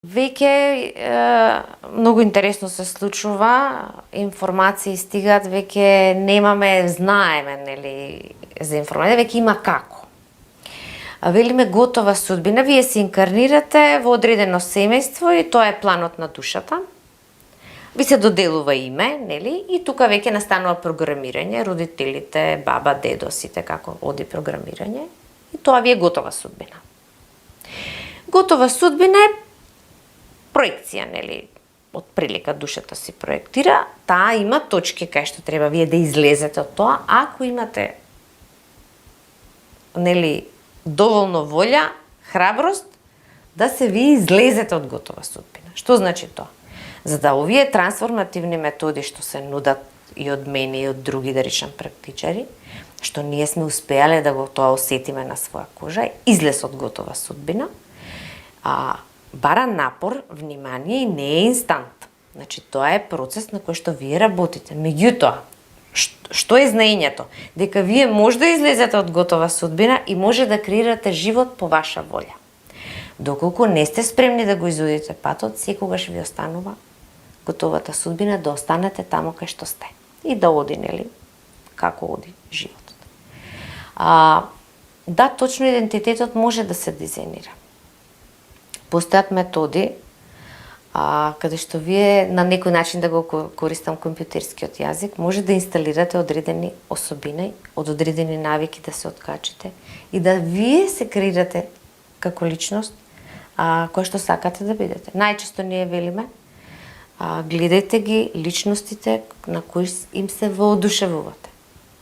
Веќе многу интересно се случува, информации стигаат, веќе немаме, знаеме, нели, за информација, веќе има како. Велиме готова судбина, вие се инкарнирате во одредено семејство и тоа е планот на душата. Ви се доделува име, нели, и тука веќе настанува програмирање, родителите, баба, дедо, сите како оди програмирање, и тоа ви е готова судбина. Готова судбина е проекција, нели, од прилика душата си проектира, таа има точки кај што треба вие да излезете од тоа, ако имате, нели, доволно волја, храброст, да се ви излезете од готова судбина. Што значи тоа? За да овие трансформативни методи што се нудат и од мене и од други, да речем, практичари, што ние сме успеале да го тоа осетиме на своја кожа, излез од готова судбина, бара напор, внимание и не е инстант. Значи, тоа е процес на кој што вие работите. Меѓутоа, што е знаењето? Дека вие може да излезете од готова судбина и може да креирате живот по ваша волја. Доколку не сте спремни да го изодите патот, секогаш ви останува готовата судбина да останете таму кај што сте. И да оди, нели, како оди животот. Да, точно идентитетот може да се дизајнира. Постојат методи каде што вие на некој начин, да го користам компјутерскиот јазик, може да инсталирате одредени особини, од одредени навики да се откачите и да вие се креирате како личност кој што сакате да бидете. Најчесто ние велиме, гледајте ги личностите на кои им се воодушевувате.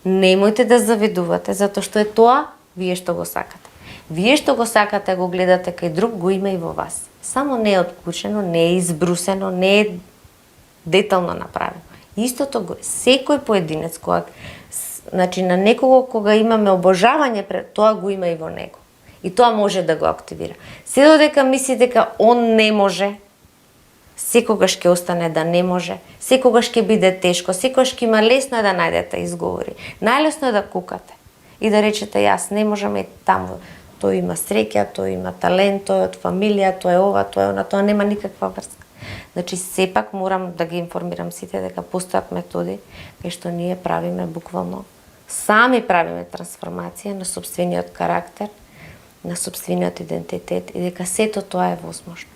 Немојте да завидувате, затоа што е тоа вие што го сакате. Вие што го сакате, го гледате кај друг, го има и во вас. Само не е откучено, не е избрусено, не е детално направено. Истото го секој поединец кога, значи на некого кога имаме обожавање пред тоа, го има и во него. И тоа може да го активира. Се додека мисли дека он не може, секогаш ќе остане да не може, секогаш ќе биде тешко, секогаш ќе има лесно е да најдете изговори. Најлесно е да кукате и да речете јас не можам и таму. Тој има среќа, тој има талент, тој е од фамилија, тој е ова, тој е она, тоа нема никаква врска. Значи, сепак морам да ги информирам сите дека постојат методи кај што ние правиме буквално, сами правиме трансформација на сопствениот карактер, на сопствениот идентитет и дека сето тоа е возможно.